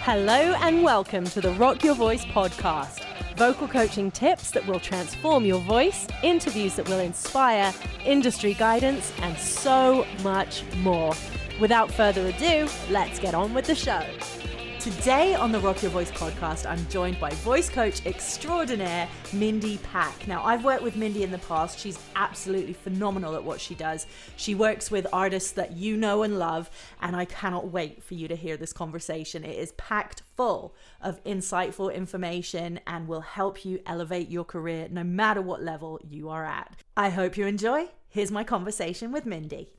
Hello and welcome to the Rock Your Voice podcast. Vocal coaching tips that will transform your voice, interviews that will inspire, industry guidance, and so much more. Without further ado, let's get on with the show. Today on the Rock Your Voice podcast, I'm joined by voice coach extraordinaire, Mindy Pack. Now, I've worked with Mindy in the past. She's absolutely phenomenal at what she does. She works with artists that you know and love, and I cannot wait for you to hear this conversation. It is packed full of insightful information and will help you elevate your career no matter what level you are at. I hope you enjoy. Here's my conversation with Mindy.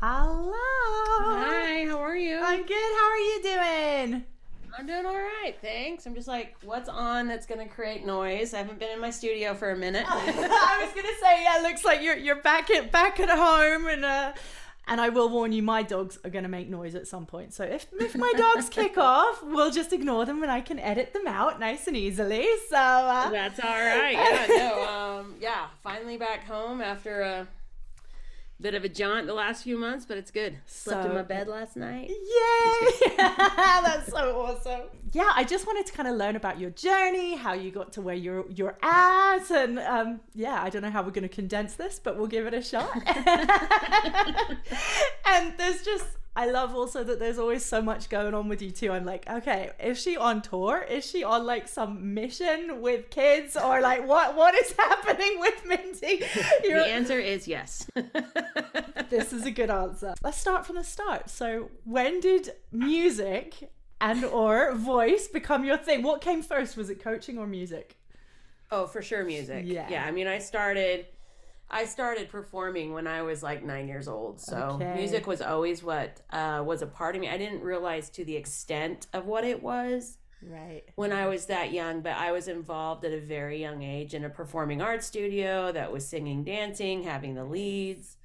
Hello. Hi, how are you? I'm good. How are you doing? I'm doing all right, thanks. I'm just like, what's on that's going to create noise? I haven't been in my studio for a minute. I was going to say, yeah, it looks like you're back at home, and I will warn you, my dogs are going to make noise at some point. So if my dogs kick off, we'll just ignore them and I can edit them out nice and easily. So that's all right. Yeah, finally back home after a bit of a jaunt the last few months, but it's good. Slept in my bed last night. Yay! That's so awesome. Yeah, I just wanted to kind of learn about your journey, how you got to where you're at, and I don't know how we're going to condense this, but we'll give it a shot. And I love also that there's always so much going on with you too. I'm like, okay, is she on tour? Is she on like some mission with kids, or like what is happening with Mindy? The answer is yes. This is a good answer. Let's start from the start. So when did music and or voice become your thing? What came first? Was it coaching or music? Oh, for sure music. Yeah, I mean, I started performing when I was like 9 years old. So music was always what was a part of me. I didn't realize to the extent of what it was when I was that young, but I was involved at a very young age in a performing arts studio that was singing, dancing, having the leads.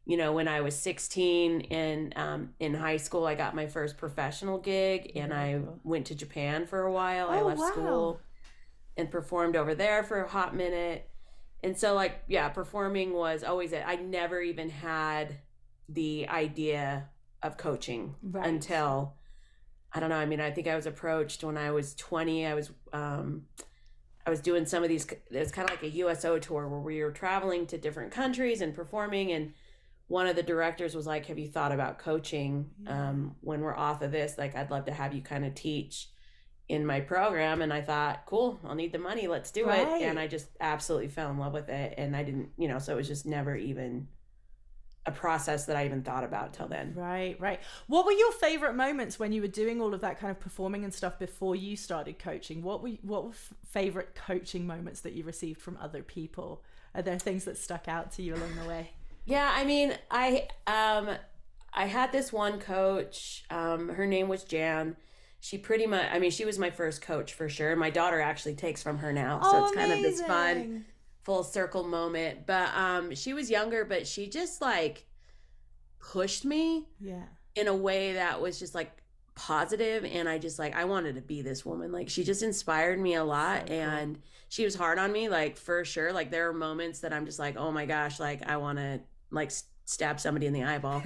You know, when I was 16 in high school, I got my first professional gig, and I went to Japan for a while. I left school and performed over there for a hot minute. And so performing was always it. I never even had the idea of coaching until, I don't know. I mean, I think I was approached when I was 20. I was doing some of these, it was kind of like a USO tour where we were traveling to different countries and performing. And one of the directors was like, have you thought about coaching when we're off of this? Like, I'd love to have you kind of teach in my program. And I thought, cool, I'll need the money, let's do it. And I just absolutely fell in love with it. And I didn't, so it was just never even a process that I even thought about till then. Right. What were your favorite moments when you were doing all of that kind of performing and stuff before you started coaching? What were favorite coaching moments that you received from other people? Are there things that stuck out to you along the way? Yeah, I mean, I had this one coach, her name was Jan. She pretty much, I mean, she was my first coach for sure. My daughter actually takes from her now. So it's kind of this fun full circle moment. But she was younger, but she just like pushed me in a way that was just like positive. And I just like, I wanted to be this woman. Like, she just inspired me a lot. So and she was hard on me, like, for sure. Like, there are moments that I'm just like, oh my gosh, like, I want to like stab somebody in the eyeball.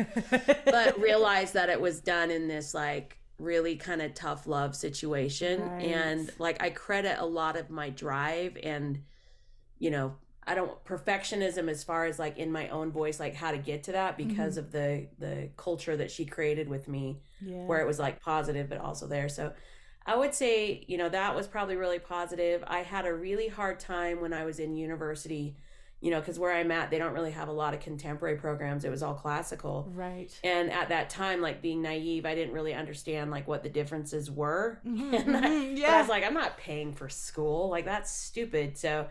But realize that it was done in this like really kind of tough love situation. And like, I credit a lot of my drive and, perfectionism as far as like in my own voice, like how to get to that because of the culture that she created with me, where it was like positive, but also there. So I would say, that was probably really positive. I had a really hard time when I was in university, because where I'm at, they don't really have a lot of contemporary programs. It was all classical. Right. And at that time, like being naive, I didn't really understand like what the differences were. But I was like, I'm not paying for school. Like, that's stupid. So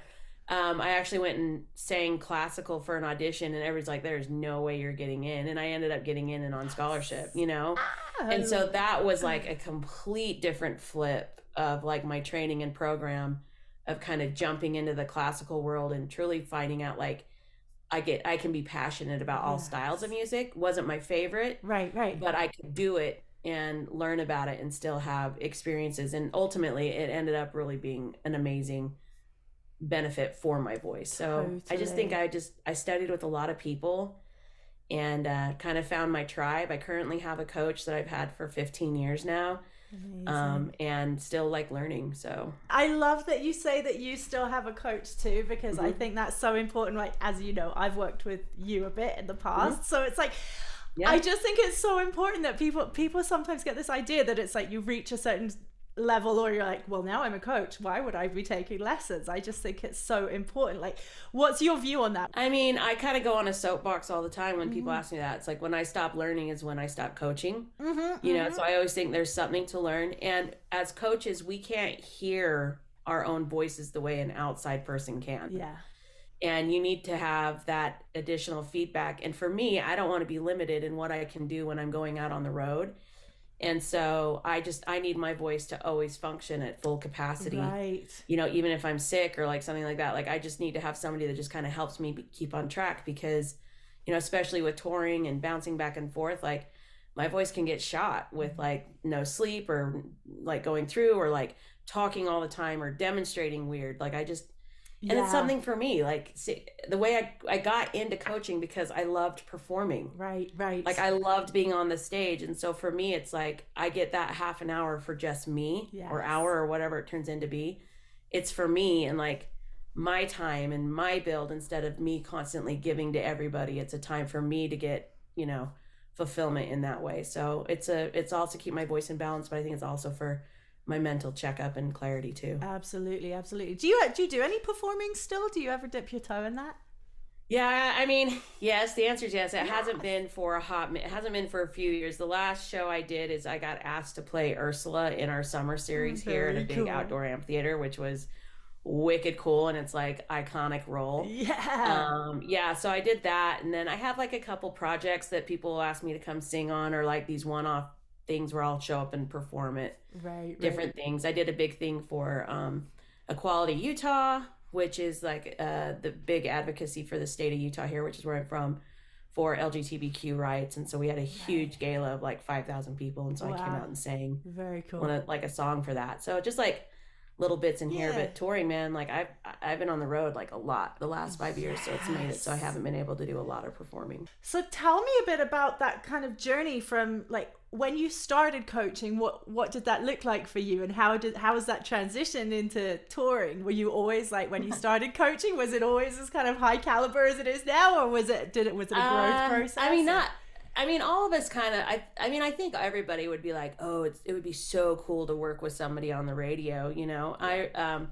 I actually went and sang classical for an audition, and everybody's like, there's no way you're getting in. And I ended up getting in and on scholarship, And so that was like a complete different flip of like my training and program of kind of jumping into the classical world and truly finding out like I can be passionate about all styles of music. Wasn't my favorite. Right. But I could do it and learn about it and still have experiences. And ultimately it ended up really being an amazing benefit for my voice. So totally. I just think I studied with a lot of people and kind of found my tribe. I currently have a coach that I've had for 15 years now. and still like learning. So I love that you say that you still have a coach too, because I think that's so important. Like, as you know, I've worked with you a bit in the past, so it's like, I just think it's so important that people sometimes get this idea that it's like you reach a certain level or you're like, well, now I'm a coach, why would I be taking lessons? I just think it's so important. Like, what's your view on that? I mean, I kind of go on a soapbox all the time when people ask me that. It's like, when I stop learning is when I stop coaching. You know, so I always think there's something to learn, and as coaches we can't hear our own voices the way an outside person can. And you need to have that additional feedback, and for me, I don't want to be limited in what I can do when I'm going out on the road. And so I need my voice to always function at full capacity. You know, even if I'm sick or like something like that, like I just need to have somebody that just kind of helps me keep on track, because, you know, especially with touring and bouncing back and forth, like my voice can get shot with like no sleep or like going through or like talking all the time or demonstrating weird. Like and it's something for me, like, see, the way I got into coaching because I loved performing. Right. Like I loved being on the stage. And so for me, it's like, I get that half an hour for just me or hour or whatever it turns into be. It's for me and like my time and my build, instead of me constantly giving to everybody. It's a time for me to get, you know, fulfillment in that way. So it's also keep my voice in balance, but I think it's also for my mental checkup and clarity too. Absolutely. Do you do any performing still? Do you ever dip your toe in that? Yeah, I mean, yes, the answer is yes. It hasn't been for it hasn't been for a few years. The last show I did is I got asked to play Ursula in our summer series here at a big outdoor amphitheater, which was wicked cool, and it's like iconic role. So I did that, and then I have like a couple projects that people will ask me to come sing on, or like these one-off things where I'll show up and perform it. Different things. I did a big thing for Equality Utah, which is like the big advocacy for the state of Utah here, which is where I'm from, for LGBTQ rights. And so we had a huge gala of like 5,000 people, and so I came out and sang like a song for that. So just like little bits in here, but touring, man, like I've been on the road like a lot the last 5 years, so it's made it so I haven't been able to do a lot of performing. So tell me a bit about that kind of journey from like when you started coaching. What did that look like for you, and how was that transition into touring? Were you always like, when you started coaching, was it always as kind of high caliber as it is now, or was it a growth process? I mean, all of us kind of, I think everybody would be like, oh, it would be so cool to work with somebody on the radio, you know. I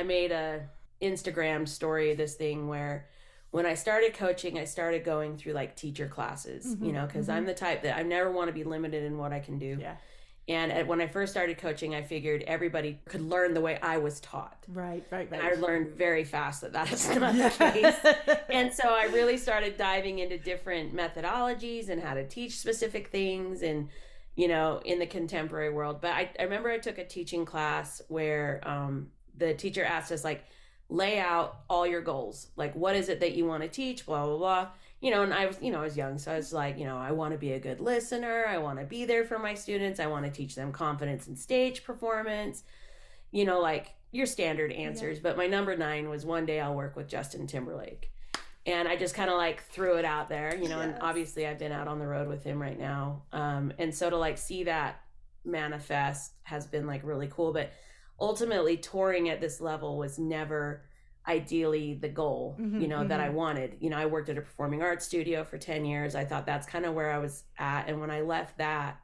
made a Instagram story, this thing where when I started coaching, I started going through like teacher classes, you know, because I'm the type that I never want to be limited in what I can do. And when I first started coaching, I figured everybody could learn the way I was taught. Right. And I learned very fast that is not the case. And so I really started diving into different methodologies and how to teach specific things, and, you know, in the contemporary world. But I remember I took a teaching class where the teacher asked us, like, lay out all your goals. Like, what is it that you want to teach? Blah, blah, blah. You know, and I was young, so I was like, you know, I want to be a good listener. I want to be there for my students. I want to teach them confidence in stage performance, you know, like your standard answers. But my number 9 was, one day I'll work with Justin Timberlake. And I just kind of like threw it out there, you know, and obviously I've been out on the road with him right now. And so to like see that manifest has been like really cool. But ultimately touring at this level was never ideally the goal, you know, that I wanted. You know, I worked at a performing arts studio for 10 years. I thought that's kind of where I was at. And when I left that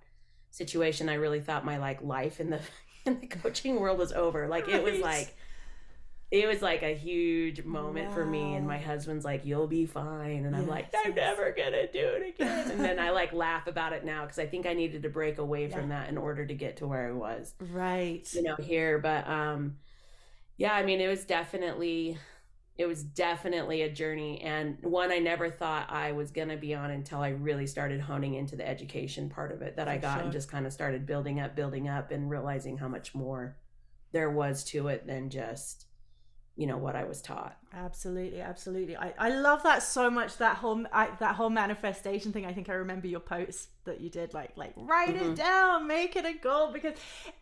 situation, I really thought my like life in the coaching world was over. Like it was like a huge moment for me. And my husband's like, you'll be fine. And I'm like, I'm never gonna do it again. And then I like laugh about it now, because I think I needed to break away from that in order to get to where I was. You know, here. But I mean, it was definitely a journey, and one I never thought I was going to be on until I really started honing into the education part of it that I got and just kind of started building up and realizing how much more there was to it than just, you know, what I was taught. Absolutely. I love that so much, that whole manifestation thing. I think I remember your post that you did, like write it down, make it a goal, because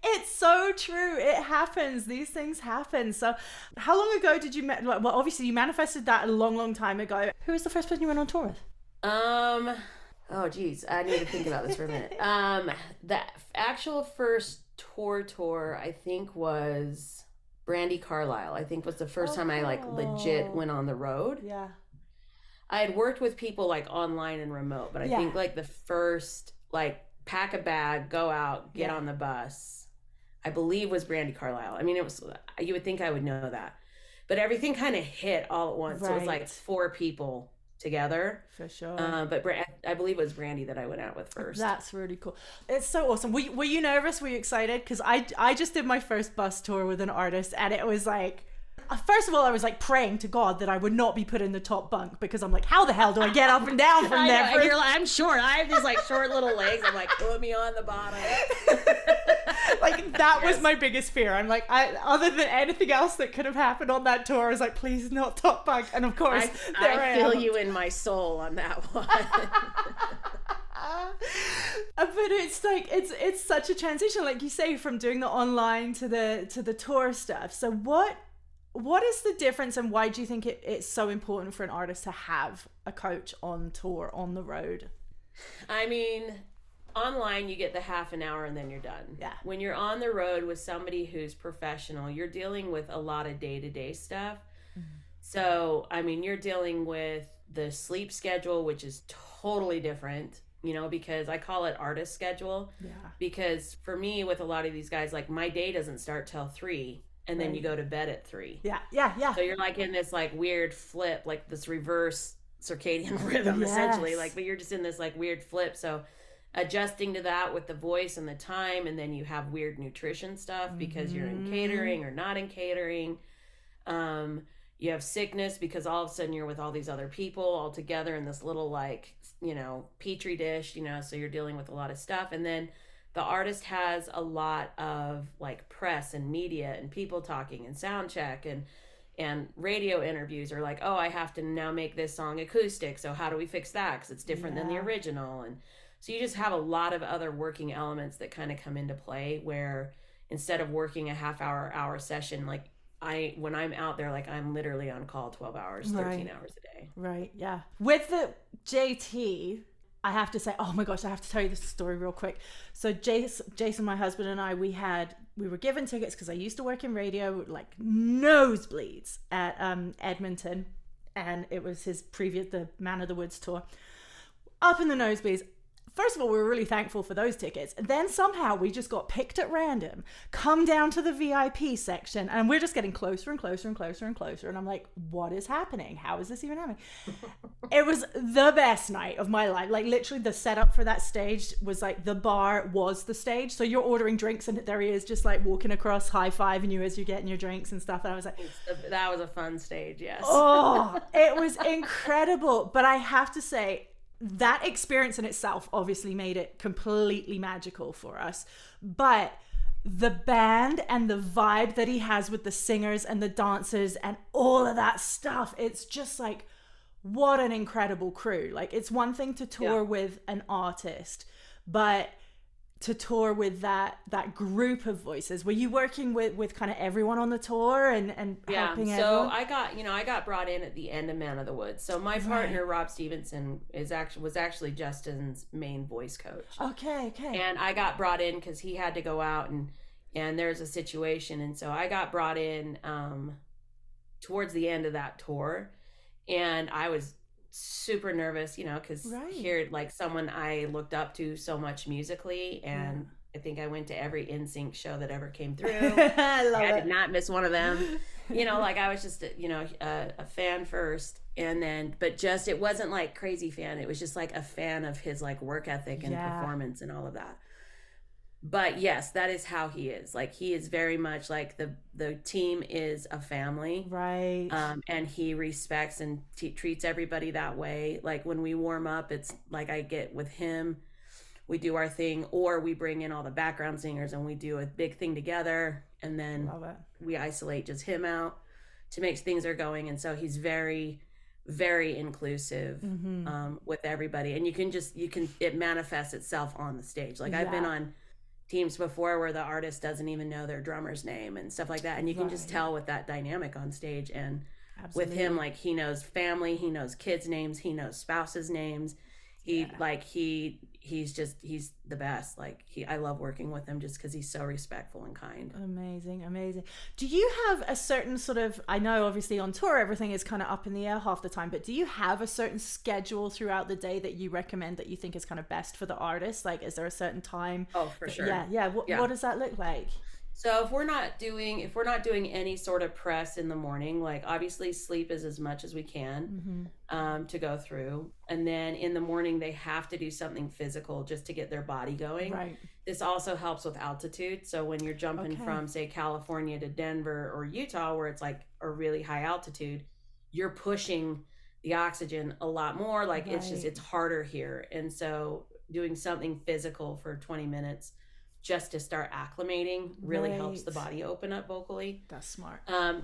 it's so true. It happens. These things happen. So how long ago did you obviously you manifested that a long time ago. Who was the first person you went on tour with? Oh, geez. I need to think about this for a minute. The actual first tour, I think, was Brandi Carlile. I think was the first time I like legit went on the road. Yeah. I had worked with people like online and remote, but I think like the first like pack a bag, go out, get on the bus, I believe was Brandi Carlile. I mean, it was, you would think I would know that, but everything kind of hit all at once. So it was like 4 people together. For sure. But I believe it was Brandi that I went out with first. That's really cool. It's so awesome. Were you nervous? Were you excited? Because I just did my first bus tour with an artist, and it was like, first of all, I was like praying to God that I would not be put in the top bunk, because I'm like, how the hell do I get up and down from there? And you're like, I'm short. I have these like short little legs. I'm like, put me on the bottom. Like that was my biggest fear. I'm like, other than anything else that could have happened on that tour, I was like, please not top bunk. And of course, I feel you in my soul on that one. But it's like it's such a transition, like you say, from doing the online to the tour stuff. So what is the difference, and why do you think it's so important for an artist to have a coach on tour, on the road? I mean, online you get the half an hour and then you're done. Yeah. When you're on the road with somebody who's professional, you're dealing with a lot of day-to-day stuff. Mm-hmm. So, I mean, you're dealing with the sleep schedule, which is totally different, you know, because I call it artist schedule. Yeah. Because for me, with a lot of these guys, like my day doesn't start till 3. And then you go to bed at 3. Yeah. So you're like in this like weird flip, like this reverse circadian rhythm, essentially. Like, but you're just in this like weird flip. So adjusting to that with the voice and the time, and then you have weird nutrition stuff because you're in catering or not in catering. You have sickness because all of a sudden you're with all these other people all together in this little like, you know, petri dish, you know, so you're dealing with a lot of stuff. And then the artist has a lot of like press and media and people talking and sound check and radio interviews are like, oh, I have to now make this song acoustic. So how do we fix that? Because it's different than the original. And so you just have a lot of other working elements that kind of come into play, where instead of working a hour session, like when I'm out there, like I'm literally on call 12 hours, 13 hours a day. Right. Yeah. With the JT, I have to say, oh my gosh, I have to tell you this story real quick. So Jason, my husband, and I, we were given tickets because I used to work in radio, like nosebleeds at Edmonton, and it was his the Man of the Woods tour. Up in the nosebleeds. First of all, we were really thankful for those tickets. And then somehow we just got picked at random, come down to the VIP section, and we're just getting closer and closer and closer and closer. And I'm like, what is happening? How is this even happening? It was the best night of my life. Like literally the setup for that stage was like the bar was the stage. So you're ordering drinks and there he is just like walking across, high-fiving you as you're getting your drinks and stuff. And I was like, that was a fun stage, yes. Oh, it was incredible. But I have to say, that experience in itself obviously made it completely magical for us, but the band and the vibe that he has with the singers and the dancers and all of that stuff, it's just like, what an incredible crew. Like, it's one thing to tour with an artist, but to tour with that group of voices. Were you working with kind of everyone on the tour and helping everyone? So I got brought in at the end of Man of the Woods. So my partner Rob Stevenson was actually Justin's main voice coach. Okay. And I got brought in because he had to go out and there's a situation, and so I got brought in towards the end of that tour, and I was super nervous, because here, like, someone I looked up to so much musically, and I think I went to every NSYNC show that ever came through. I did not miss one of them. Like I was just a fan first, and then it wasn't like crazy fan. It was just like a fan of his like work ethic and performance and all of that. But yes, that is how he is. Like, he is very much like the team is a family. Right. And he respects and treats everybody that way. Like, when we warm up, it's like I get with him, we do our thing, or we bring in all the background singers and we do a big thing together. And then we isolate just him out to make things are going. And so he's very, very inclusive with everybody. And it manifests itself on the stage. Like, I've been on teams before where the artist doesn't even know their drummer's name and stuff like that, and you can just tell with that dynamic on stage. And with him, like, he knows family, he knows kids' names, he knows spouses' names, He's the best. Like I love working with him just because he's so respectful and kind. Amazing. Do you have a certain sort of, I know obviously on tour everything is kind of up in the air half the time, but do you have a certain schedule throughout the day that you recommend that you think is kind of best for the artist? Like, is there a certain time? Oh, for sure. What does that look like? So if we're not doing any sort of press in the morning, like obviously sleep is as much as we can to go through. And then in the morning, they have to do something physical just to get their body going. Right. This also helps with altitude. So when you're jumping from, say, California to Denver or Utah, where it's like a really high altitude, you're pushing the oxygen a lot more. Like it's harder here. And so doing something physical for 20 minutes just to start acclimating really helps the body open up vocally. That's smart.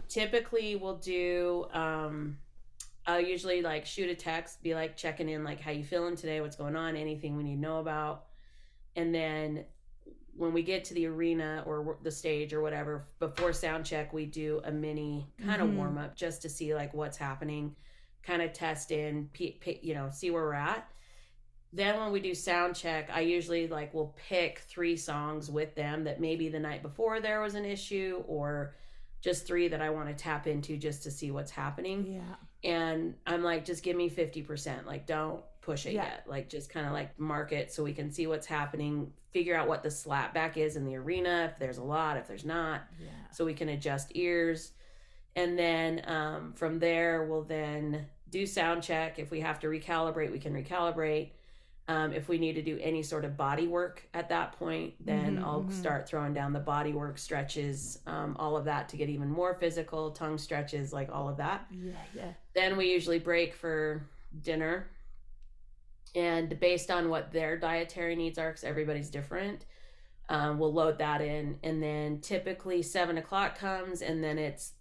Typically we'll do, I'll usually like shoot a text, be like checking in, like how you feeling today, what's going on, anything we need to know about. And then when we get to the arena or the stage or whatever, before sound check, we do a mini kind of warm up just to see like what's happening, kind of test in, see where we're at. Then when we do sound check, I usually will pick 3 songs with them that maybe the night before there was an issue, or just 3 that I want to tap into just to see what's happening. Yeah. And I'm like, just give me 50%. Like, don't push it yet. Like, just kind of mark it so we can see what's happening, figure out what the slap back is in the arena, if there's a lot, if there's not, so we can adjust ears. And then from there, we'll then do sound check. If we have to recalibrate, we can recalibrate. If we need to do any sort of body work at that point, then I'll start throwing down the body work, stretches, all of that to get even more physical, tongue stretches, like all of that. Yeah. Then we usually break for dinner. And based on what their dietary needs are, because everybody's different, we'll load that in. And then typically 7:00 comes, and then it's,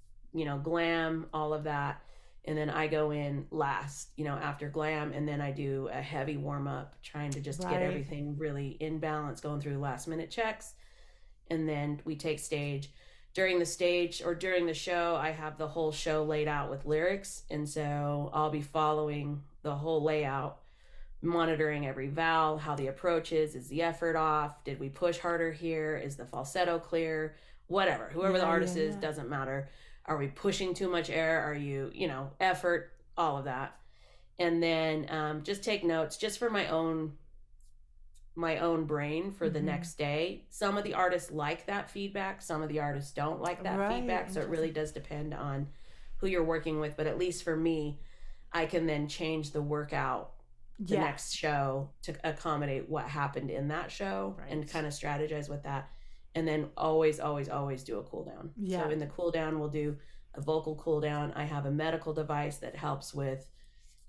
glam, all of that. And then I go in last, after glam, and then I do a heavy warm up, trying to just get everything really in balance, going through last minute checks. And then we take stage. During the stage or during the show, I have the whole show laid out with lyrics. And so I'll be following the whole layout, monitoring every vowel, how the approach is the effort off? Did we push harder here? Is the falsetto clear? Whatever, whoever the artist is, doesn't matter. Are we pushing too much air? Are you, effort, all of that. And then just take notes just for my own brain for the next day. Some of the artists like that feedback. Some of the artists don't like that feedback. So it really does depend on who you're working with. But at least for me, I can then change the workout the next show to accommodate what happened in that show and kind of strategize with that. And then always do a cool down. So in the cool down, we'll do a vocal cool down. I have a medical device that helps with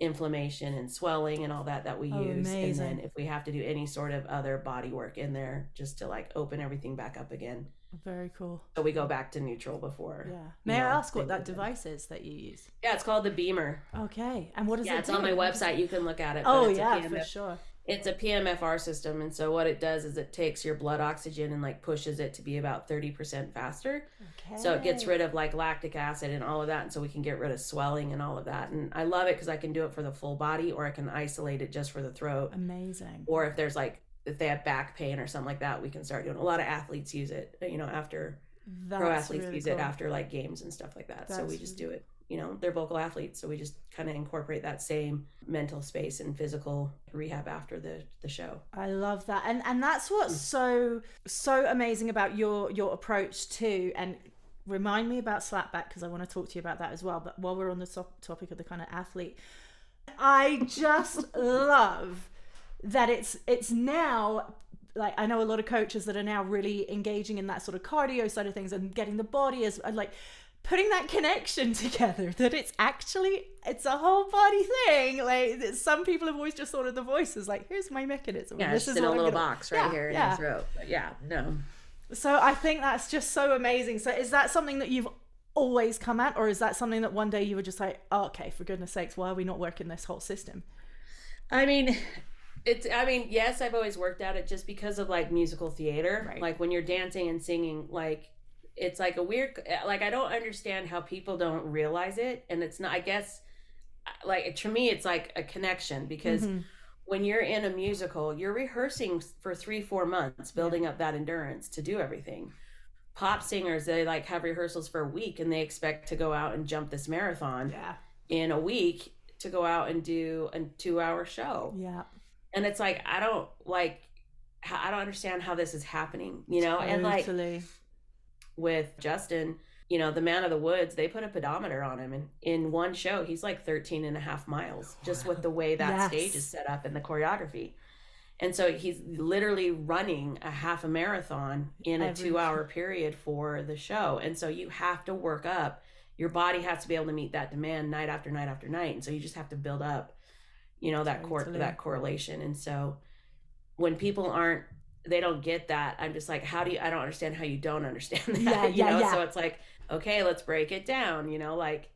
inflammation and swelling and all that we use. Amazing. And then if we have to do any sort of other body work in there, just to open everything back up again. Very cool. So we go back to neutral before. Yeah. May I ask what that device is that you use? Yeah, it's called the Beamer. Okay. And what is it? Yeah, it's on my website. You can look at it. Oh, yeah, for sure. It's a PMFR system, and so what it does is it takes your blood oxygen and pushes it to be about 30% faster. Okay. So it gets rid of lactic acid and all of that, and so we can get rid of swelling and all of that. And I love it because I can do it for the full body, or I can isolate it just for the throat. Amazing. Or if there's if they have back pain or something like that, we can start doing. A lot of athletes use it, after pro athletes use it after games and stuff like that. So we just do it. They're vocal athletes, so we just kind of incorporate that same mental space and physical rehab after the show. I love that. And that's what's so amazing about your approach too. And remind me about slapback, because I want to talk to you about that as well. But while we're on the topic of the kind of athlete, I just love that it's now, I know a lot of coaches that are now really engaging in that sort of cardio side of things and getting the body as putting that connection together, that it's a whole body thing. Some people have always just thought of the voice as here's my mechanism. Yeah, this is in a little box right here in your throat. But no. So I think that's just so amazing. So is that something that you've always come at, or is that something that one day you were just oh, okay, for goodness sakes, why are we not working this whole system? Yes, I've always worked at it just because of musical theater. Right. When you're dancing and singing, it's a weird, I don't understand how people don't realize it. And it's not, I guess, to me, it's a connection, because when you're in a musical, you're rehearsing for 3-4 months, building up that endurance to do everything. Pop singers, they like have rehearsals for a week and they expect to go out and jump this marathon in a week to go out and do a 2-hour show. And it's like, I don't understand how this is happening, you know? Totally. And like with Justin, you know, the Man of the Woods, they put a pedometer on him, and in one show he's like 13.5 miles just with the way that stage is set up and the choreography. And so he's literally running a half a marathon in a 2-hour period for the show. And so you have to work up, your body has to be able to meet that demand night after night after night. And so you just have to build up, you know, that that correlation. And so when people they don't get that, I'm just like, I don't understand how you don't understand that. You know? So it's like, okay, let's break it down, you know, like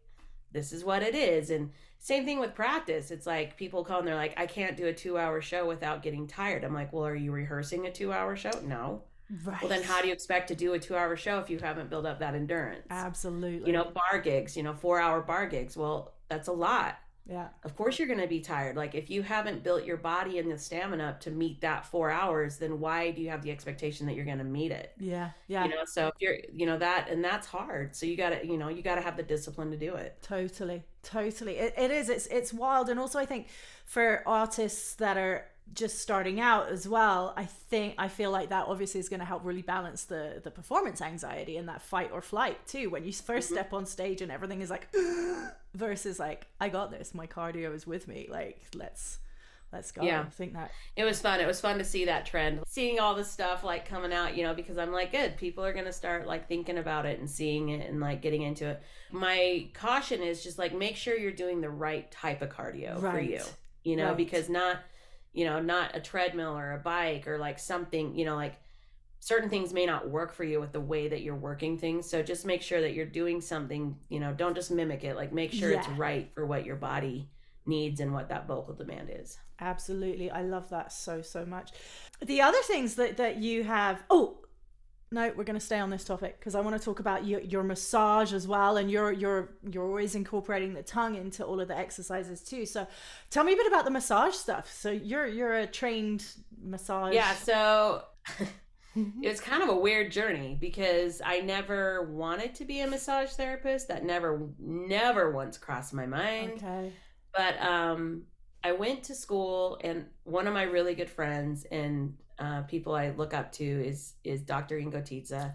this is what it is. And same thing with practice. It's like people come and they're like, I can't do a 2-hour show without getting tired. I'm like, well, are you rehearsing a 2-hour show? No. Right. Well, then how do you expect to do a 2-hour show if you haven't built up that endurance? Absolutely. You know, bar gigs, you know, 4-hour bar gigs. Well, that's a lot. Yeah. Of course you're going to be tired. Like if you haven't built your body and the stamina up to meet that 4 hours, then why do you have the expectation that you're going to meet it? Yeah. You know, so if you're, you know, that's hard. So you got to have the discipline to do it. Totally. It is. It's wild. And also I think for artists that are just starting out as well, I feel like that obviously is going to help really balance the performance anxiety and that fight or flight too, when you first step on stage and everything is like versus like, I got this, my cardio is with me, like let's go. I think that it was fun to see that trend, seeing all this stuff like coming out, you know, because I'm like, good, people are going to start like thinking about it and seeing it and like getting into it. My caution is just like, make sure you're doing the right type of cardio for you know, because not a treadmill or a bike or like something, you know, like certain things may not work for you with the way that you're working things. So just make sure that you're doing something, you know, don't just mimic it, like make sure it's right for what your body needs and what that vocal demand is. Absolutely. I love that so much. The other things that you have, no, we're going to stay on this topic because I want to talk about your massage as well, and you're always incorporating the tongue into all of the exercises too. So tell me a bit about the massage stuff. So you're a trained massage. Yeah, so it was kind of a weird journey because I never wanted to be a massage therapist. That never once crossed my mind. Okay. But I went to school, and one of my really good friends and people I look up to is Dr. Ingo Tietze.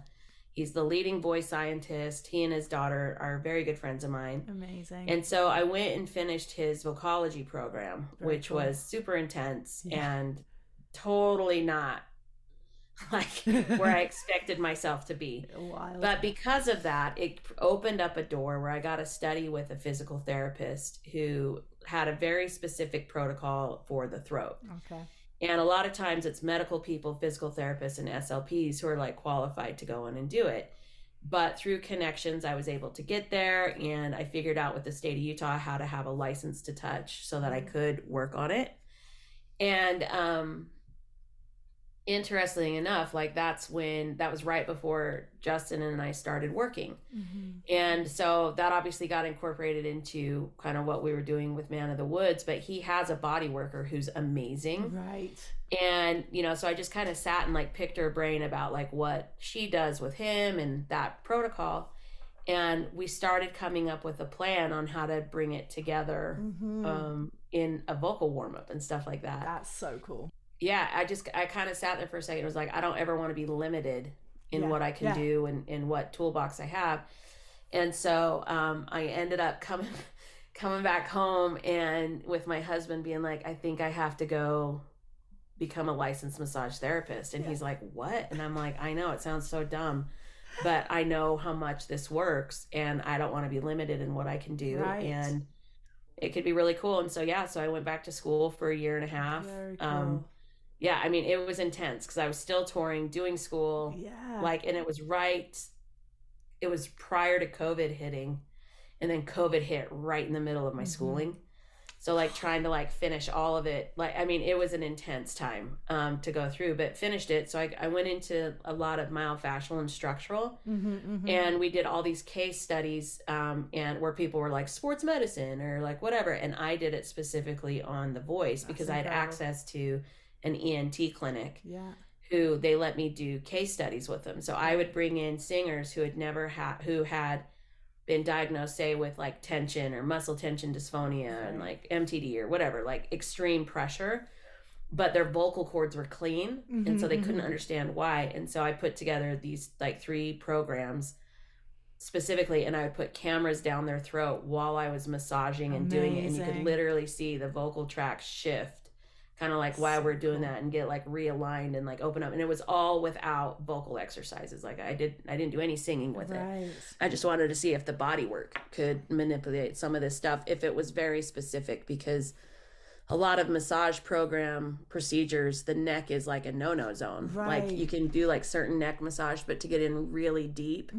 He's the leading boy scientist. He and his daughter are very good friends of mine. Amazing. And so I went and finished his vocology program, which was super intense and totally not like where I expected myself to be. Wild. But because of that, it opened up a door where I got to study with a physical therapist who had a very specific protocol for the throat. Okay. And a lot of times it's medical people, physical therapists, and SLPs who are like qualified to go in and do it. But through connections, I was able to get there, and I figured out with the state of Utah how to have a license to touch so that I could work on it. And interestingly enough, like that was right before Justin and I started working. And so that obviously got incorporated into kind of what we were doing with Man of the Woods, but he has a body worker who's amazing. Right. And, you know, so I just kind of sat and like picked her brain about like what she does with him and that protocol. And we started coming up with a plan on how to bring it together in a vocal warm-up and stuff like that. That's so cool. Yeah, I kind of sat there for a second. It was like, I don't ever want to be limited in what I can do and what toolbox I have. And so I ended up coming back home and with my husband being like, I think I have to go become a licensed massage therapist. And he's like, what? And I'm like, I know it sounds so dumb, but I know how much this works and I don't want to be limited in what I can do. Right. And it could be really cool. And so, so I went back to school for a year and a half. Very cool. Yeah, I mean, it was intense because I was still touring, doing school. Yeah. And it was prior to COVID hitting. And then COVID hit right in the middle of my schooling. So like trying to like finish all of it, like, I mean, it was an intense time to go through, but finished it. So I went into a lot of myofascial and structural, and we did all these case studies, and where people were like sports medicine or like whatever. And I did it specifically on the voice because I had access to an ENT clinic who they let me do case studies with them. So I would bring in singers who had been diagnosed, say, with like tension or muscle tension dysphonia and like MTD or whatever, like extreme pressure, but their vocal cords were clean. And so they couldn't understand why. And so I put together these like 3 programs specifically, and I would put cameras down their throat while I was massaging and doing it. And you could literally see the vocal tracts shift, kind of like while we're doing that, and get like realigned and like open up. And it was all without vocal exercises. Like I didn't do any singing with it. I just wanted to see if the body work could manipulate some of this stuff, if it was very specific, because a lot of massage program procedures, the neck is like a no-no zone. Like you can do like certain neck massage, but to get in really deep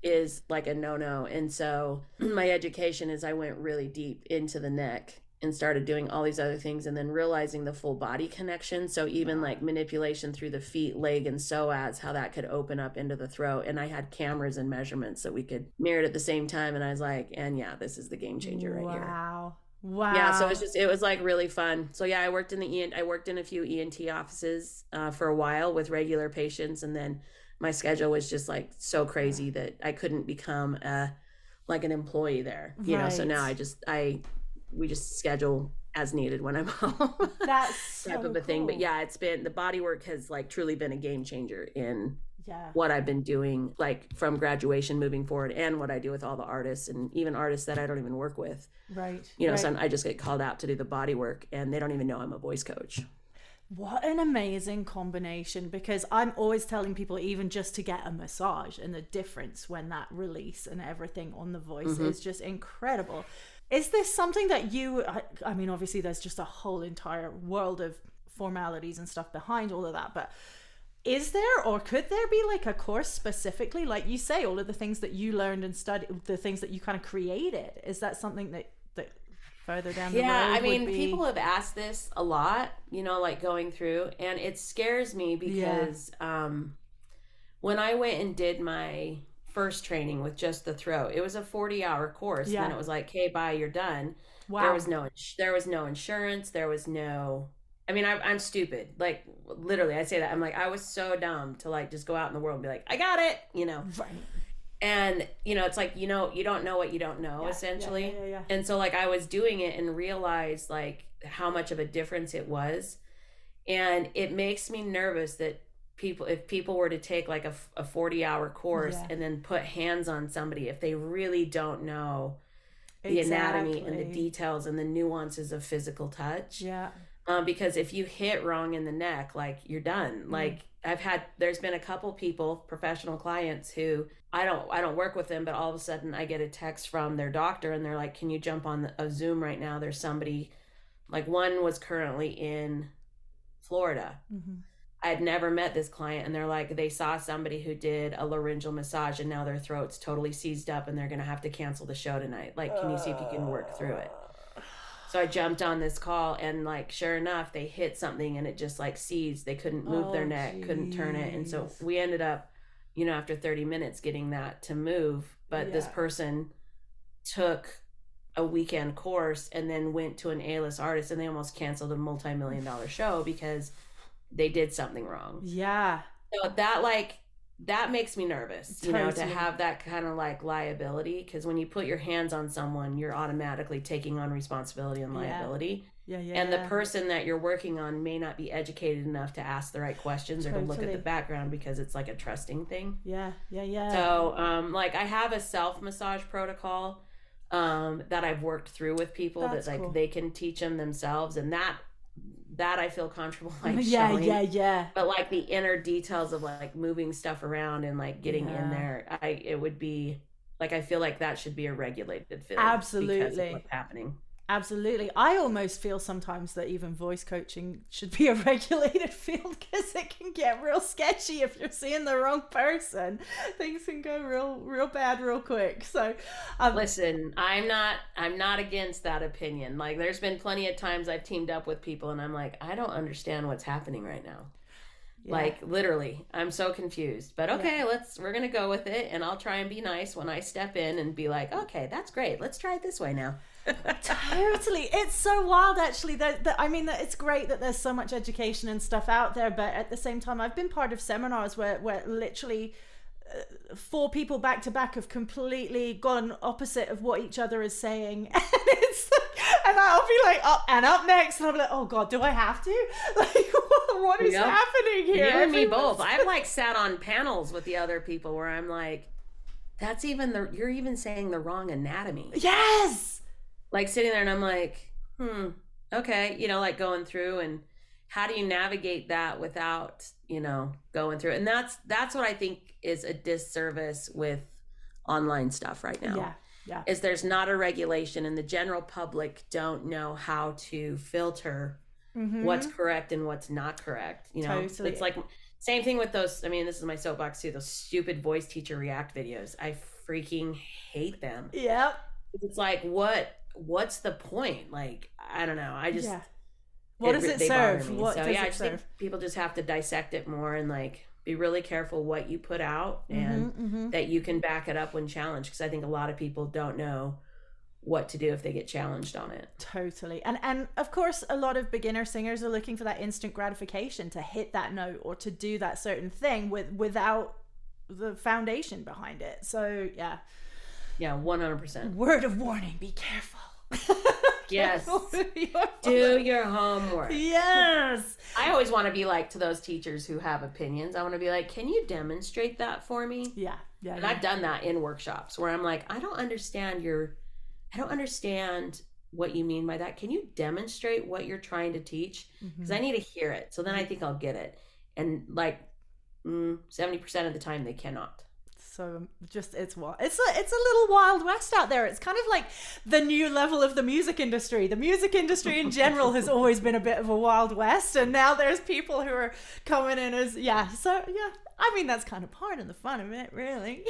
is like a no-no. And so my education is I went really deep into the neck and started doing all these other things, and then realizing the full body connection. So even like manipulation through the feet, leg, and psoas, how that could open up into the throat. And I had cameras and measurements that we could mirror it at the same time. And I was like, and yeah, this is the game changer right here. Wow. Yeah. So it was like really fun. So yeah, I worked in a few ENT offices for a while with regular patients. And then my schedule was just like so crazy that I couldn't become like an employee there, you know? So now we just schedule as needed when I'm home. That's type of a thing. But yeah, the body work has like truly been a game changer in what I've been doing, like from graduation moving forward, and what I do with all the artists, and even artists that I don't even work with. You know, so I just get called out to do the body work, and they don't even know I'm a voice coach. What an amazing combination, because I'm always telling people, even just to get a massage and the difference when that release and everything on the voice is just incredible. Is this something that I mean, obviously there's just a whole entire world of formalities and stuff behind all of that, but is there, or could there be like a course specifically, like you say, all of the things that you learned and studied, the things that you kind of created? Is that something that further down the road I mean, would be? People have asked this a lot, you know, like going through, and it scares me because when I went and did my first training with just the throat, it was a 40-hour course, and then it was like, hey, bye, you're done. There was no insurance, there was no, I mean, I'm stupid, like literally I say that, I'm like, I was so dumb to like just go out in the world and be like, I got it, you know. And you know, it's like, you know, you don't know what you don't know, essentially. And so like I was doing it and realized like how much of a difference it was, and it makes me nervous that if people were to take like a 40-hour course and then put hands on somebody, if they really don't know the anatomy and the details and the nuances of physical touch, because if you hit wrong in the neck, like you're done. Like there's been a couple people, professional clients, who I don't work with them, but all of a sudden I get a text from their doctor and they're like, can you jump on a Zoom right now? There's somebody, like one was currently in Florida. I had never met this client, and they're like, they saw somebody who did a laryngeal massage and now their throat's totally seized up and they're going to have to cancel the show tonight. Like, can you see if you can work through it? So I jumped on this call, and like, sure enough, they hit something and it just like seized. They couldn't move their neck, couldn't turn it. And so we ended up, you know, after 30 minutes getting that to move. But this person took a weekend course and then went to an A-list artist, and they almost canceled a multi-million-dollar show because they did something wrong. So that makes me nervous, you know, to have that kind of like liability, because when you put your hands on someone, you're automatically taking on responsibility and liability. And the person that you're working on may not be educated enough to ask the right questions or to look at the background, because it's like a trusting thing. So like I have a self massage protocol that I've worked through with people. That's like cool. They can teach them themselves, and that I feel comfortable like showing. But like the inner details of like moving stuff around and like getting in there, it would be like, I feel like that should be a regulated field. Absolutely. Because of what's happening. Absolutely. I almost feel sometimes that even voice coaching should be a regulated field, because it can get real sketchy if you're seeing the wrong person. Things can go real bad real quick. So listen, I'm not against that opinion. Like, there's been plenty of times I've teamed up with people and I'm like, I don't understand what's happening right now. Yeah. Like, literally, I'm so confused. But okay, we're going to go with it, and I'll try and be nice when I step in and be like, okay, that's great. Let's try it this way now. Totally. It's so wild, actually, that I mean, that it's great that there's so much education and stuff out there, but at the same time, I've been part of seminars where literally 4 people back to back have completely gone opposite of what each other is saying, and it's and I'll be like, up next, and I'll be like, oh god, do I have to? Like, what is happening here? You and me both. I've like sat on panels with the other people where I'm like, you're even saying the wrong anatomy. Yes. Like, sitting there and I'm like, okay, like going through, and how do you navigate that without, going through it? And that's what I think is a disservice with online stuff right now. Yeah. Is there's not a regulation, and the general public don't know how to filter what's correct and what's not correct. Totally. It's like same thing with those. I mean, this is my soapbox too. Those stupid voice teacher react videos. I freaking hate them. Yep. It's like, what's the point? Like, I don't know. I just, what does it serve? What does it serve? Think people just have to dissect it more and like be really careful what you put out, and that you can back it up when challenged. Because I think a lot of people don't know what to do if they get challenged on it. Totally. And of course, a lot of beginner singers are looking for that instant gratification to hit that note or to do that certain thing without the foundation behind it. So yeah, 100%. Word of warning: be careful. Yes. Do your homework. Yes. I always want to be like, to those teachers who have opinions, I want to be like, can you demonstrate that for me? Yeah. And I've done that in workshops where I'm like, I don't understand what you mean by that. Can you demonstrate what you're trying to teach? Because I need to hear it. So then I think I'll get it. And like 70% of the time they cannot. So just it's a little wild west out there. It's kind of like the new level of the music industry. The music industry in general has always been a bit of a wild west, and now there's people who are coming in as I mean, that's kind of part of the fun of it, really.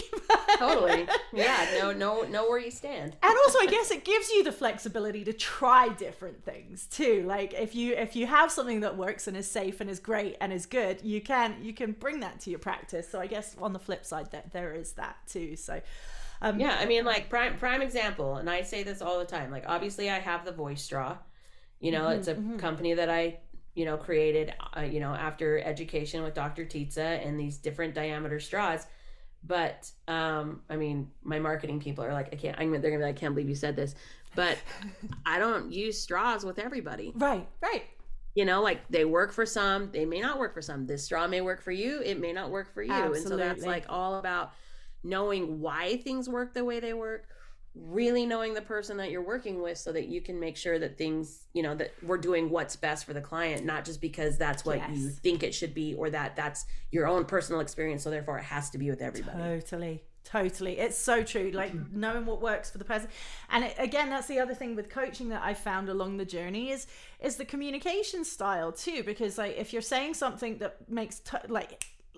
Totally. Yeah, know where you stand. And also, I guess it gives you the flexibility to try different things too. Like if you have something that works and is safe and is great and is good, you can bring that to your practice. So I guess on the flip side, that there is that too. So I mean, like prime example, and I say this all the time. Like, obviously I have the voice straw. It's a company that I created, after education with Dr. Titsa, and these different diameter straws. But, I mean, my marketing people are like, they're gonna be like, I can't believe you said this, but I don't use straws with everybody. Right. Like, they work for some, they may not work for some. This straw may work for you, it may not work for you. Absolutely. And so that's like all about knowing why things work the way they work, really knowing the person that you're working with, so that you can make sure that things, that we're doing what's best for the client, not just because that's what you think it should be, or that's your own personal experience, so therefore it has to be with everybody. Totally. It's so true. Like, knowing what works for the person. And again, that's the other thing with coaching that I found along the journey is the communication style too, because like, if you're saying something that makes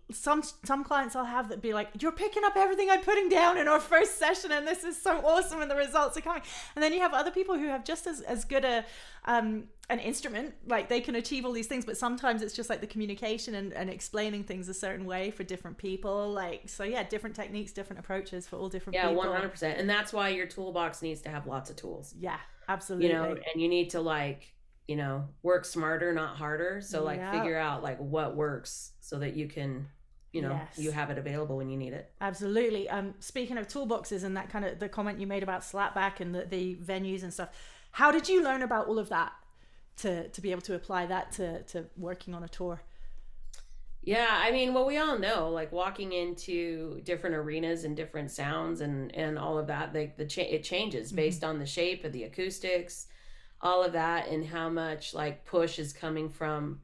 some clients I'll have that be like, you're picking up everything I'm putting down in our first session, and this is so awesome, and the results are coming. And then you have other people who have just as good an instrument, like they can achieve all these things, but sometimes it's just like the communication and explaining things a certain way for different people. Like, so yeah, different techniques, different approaches for all different people. Yeah, 100%. And that's why your toolbox needs to have lots of tools. Yeah, absolutely. And you need to work smarter, not harder. So figure out like what works so that you can you have it available when you need it. Absolutely. Speaking of toolboxes and that kind of the comment you made about slapback and the venues and stuff, how did you learn about all of that to be able to apply that to working on a tour? Yeah, I mean, well, we all know, like, walking into different arenas and different sounds and all of that, it changes based on the shape of the acoustics, all of that, and how much like push is coming from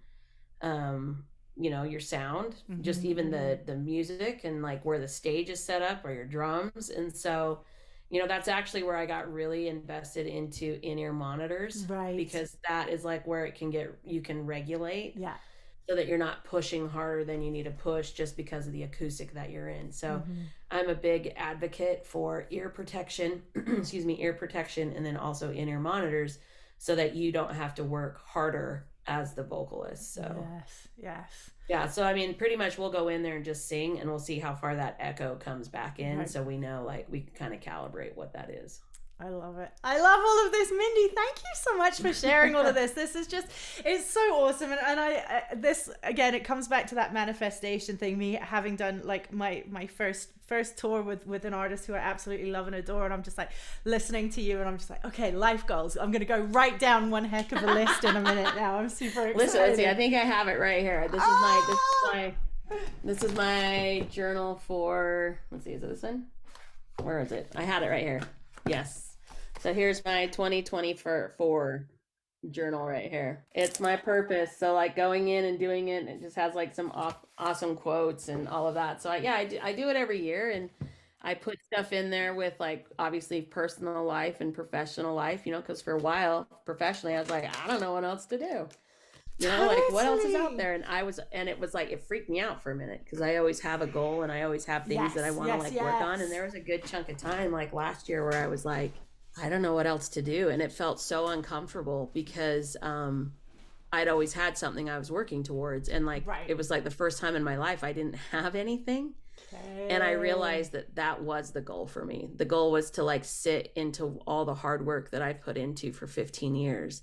your sound, just even the music and like where the stage is set up or your drums. And so that's actually where I got really invested into in-ear monitors, right? Because that is like where you can regulate, yeah, so that you're not pushing harder than you need to push just because of the acoustic that you're in. So I'm a big advocate for ear protection, ear protection, and then also in-ear monitors, so that you don't have to work harder as the vocalist. So yes. Yeah, so I mean, pretty much we'll go in there and just sing, and we'll see how far that echo comes back in, right. So we know, like, we can kind of calibrate what that is. I love it. I love all of this, Mindy. Thank you so much for sharing all of this. This is just, it's so awesome. And I this, again, it comes back to that manifestation thing, me having done like my first tour with an artist who I absolutely love and adore. And I'm just like listening to you and I'm just like, okay, life goals. I'm going to go write down one heck of a list in a minute now. I'm super excited. Listen, let's see. I think I have it right here. This is my journal for, let's see, is it this one? Where is it? I had it right here. Yes. So here's my 2024 journal right here. It's my purpose. So like going in and doing it, it just has like some awesome quotes and all of that. So I do it every year, and I put stuff in there with like obviously personal life and professional life, because for a while professionally I was like, I don't know what else to do. Like what else is out there? And it was like, it freaked me out for a minute because I always have a goal and I always have things that I want to work on. And there was a good chunk of time like last year where I was like, I don't know what else to do. And it felt so uncomfortable because I'd always had something I was working towards. And like, It was like the first time in my life I didn't have anything. Okay. And I realized that was the goal for me. The goal was to like sit into all the hard work that I put into for 15 years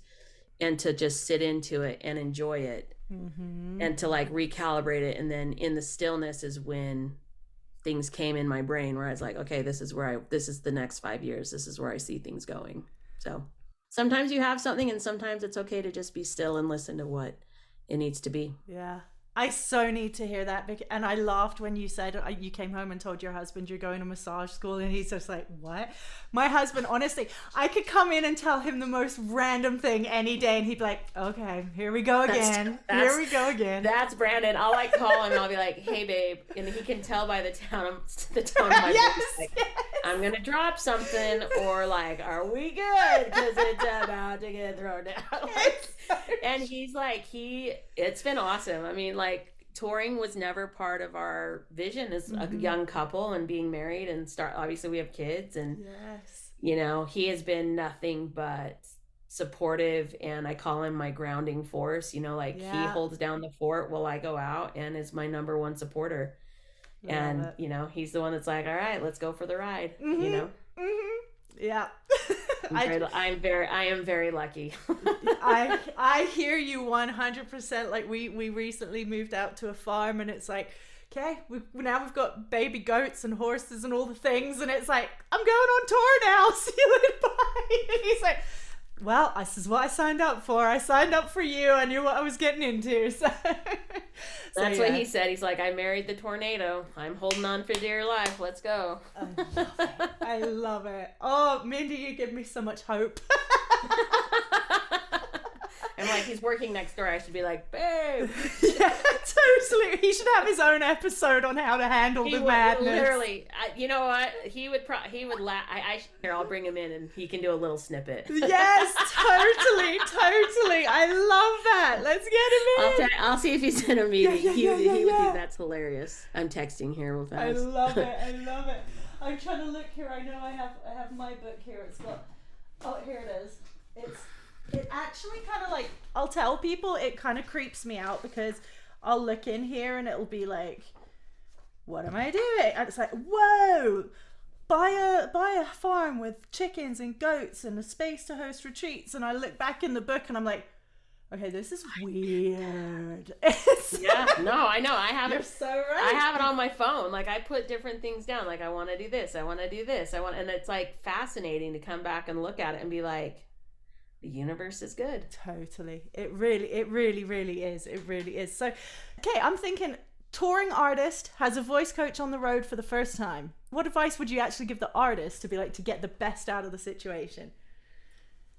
and to just sit into it and enjoy it and to like recalibrate it. And then in the stillness is when things came in my brain where I was like, okay, this is the next 5 years. This is where I see things going. So sometimes you have something and sometimes it's okay to just be still and listen to what it needs to be. Yeah. I so need to hear that. And I laughed when you said you came home and told your husband you're going to massage school, and he's just like, what? My husband, honestly, I could come in and tell him the most random thing any day and he'd be like, okay, here we go again. Here we go again. That's Brandon. I'll like call him and I'll be like, hey babe, and he can tell by the tone of my voice, like, I'm going to drop something, or like, are we good? Because it's about to get thrown down. And he's like, it's been awesome. I mean, like, touring was never part of our vision as a young couple and being married and obviously we have kids, and he has been nothing but supportive, and I call him my grounding force. He holds down the fort while I go out and is my number one supporter. And he's the one that's like, all right, let's go for the ride. Yeah. I am very lucky. I hear you 100%. Like we recently moved out to a farm, and it's like, okay, now we've got baby goats and horses and all the things, and it's like, I'm going on tour now. See you later, bye. And he's like, well, this is what I signed up for. I signed up for you. I knew what I was getting into. So that's what he said. He's like, I married the tornado. I'm holding on for dear life. Let's go. I love it. I love it. Oh, Mindy, you give me so much hope. I'm like, he's working next door. I should be like, babe. Yeah, totally. He should have his own episode on how to handle the madness. Literally, you know what? He would laugh. Here, I'll bring him in, and he can do a little snippet. Yes, totally. I love that. Let's get him in. I'll see if he's in a meeting. He would think that's hilarious. I'm texting here real fast. I love it. I'm trying to look here. I know I have my book here. It's got. Oh, here it is. It actually kind of like, I'll tell people, it kind of creeps me out because I'll look in here and it'll be like, what am I doing? And it's like, whoa, buy a farm with chickens and goats and a space to host retreats. And I look back in the book and I'm like, okay, this is weird. Yeah, no, I know. I have You're it. So right. I have it on my phone. Like, I put different things down. Like, I want to do this. I want to do this. And it's like fascinating to come back and look at it and be like, the universe is good. Totally. It really is. It really is. So, okay, I'm thinking touring artist has a voice coach on the road for the first time. What advice would you actually give the artist to be like, to get the best out of the situation?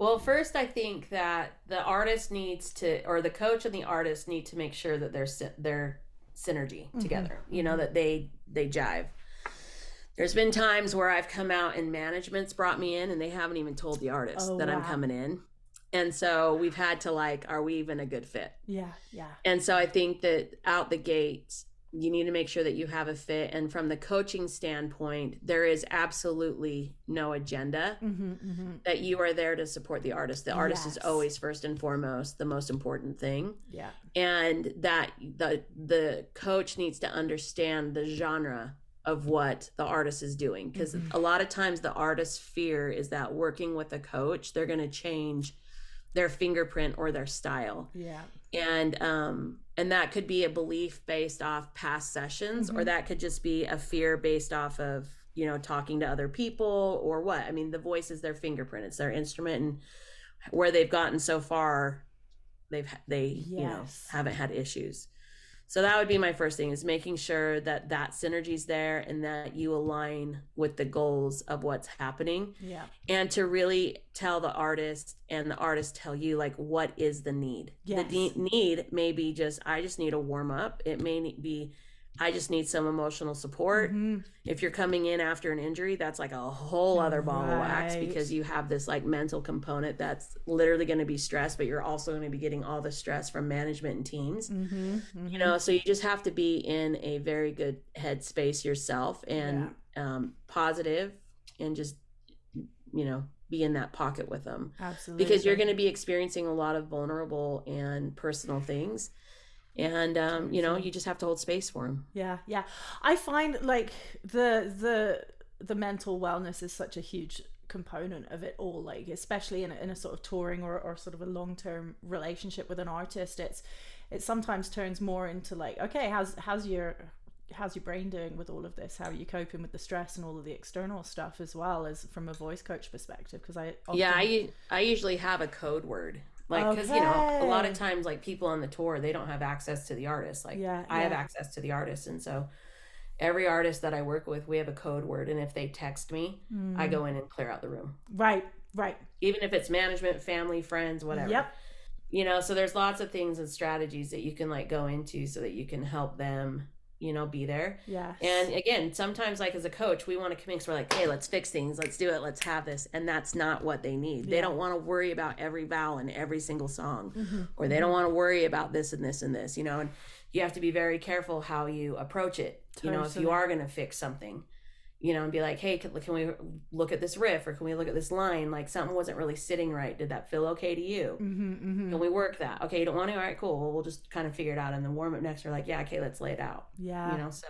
Well, first, I think that the artist needs to, or the coach and the artist need to make sure that they're synergy together, that they jive. There's been times where I've come out and management's brought me in and they haven't even told the artist that I'm coming in. And so we've had to like, are we even a good fit? Yeah. And so I think that out the gate, you need to make sure that you have a fit. And from the coaching standpoint, there is absolutely no agenda, that you are there to support the artist. The artist is always first and foremost the most important thing. Yeah. And that the coach needs to understand the genre of what the artist is doing. Because a lot of times the artist's fear is that working with a coach, they're going to change their fingerprint or their style. Yeah. And that could be a belief based off past sessions, or that could just be a fear based off of, you know, talking to other people or what. I mean, the voice is their fingerprint, it's their instrument, and where they've gotten so far, they you know, haven't had issues. So that would be my first thing, is making sure that that synergy's there and that you align with the goals of what's happening. Yeah. And to really tell the artist and the artist tell you, like, what is the need? Yes. The need may be just, I just need a warm up. It may be, I just need some emotional support. If you're coming in after an injury, that's like a whole other ball of wax, because you have this like mental component that's literally going to be stressed, but you're also going to be getting all the stress from management and teams. You know, so you just have to be in a very good headspace yourself, and positive, and just, you know, be in that pocket with them. Absolutely. Because you're going to be experiencing a lot of vulnerable and personal things. And you know, you just have to hold space for them. Yeah. I find like the mental wellness is such a huge component of it all, like especially in a sort of touring or sort of a long-term relationship with an artist. It sometimes turns more into like, okay, how's your brain doing with all of this? How are you coping with the stress and all of the external stuff, as well as from a voice coach perspective? Because I usually have a code word. Like, because, you know, a lot of times, like, people on the tour, they don't have access to the artist. Like, I have access to the artist. And so every artist that I work with, we have a code word. And if they text me, I go in and clear out the room. Right. Even if it's management, family, friends, whatever. Yep. You know, so there's lots of things and strategies that you can, like, go into so that you can help them, you know, be there. Yeah. And again, sometimes, like, as a coach, we want to come in, so we're like, hey, let's fix things, let's do it, let's have this. And that's not what they need. They don't want to worry about every vowel in every single song, or they don't want to worry about this and this and this, you know. And you have to be very careful how you approach it. Totally. You know, if you are going to fix something, you know, and be like, hey, can we look at this riff, or can we look at this line? Like, something wasn't really sitting right. Did that feel okay to you? Can we work that? Okay, you don't want to? All right, cool. Well, we'll just kind of figure it out. And then warm up next, we're like, yeah, okay, let's lay it out. Yeah. You know, so,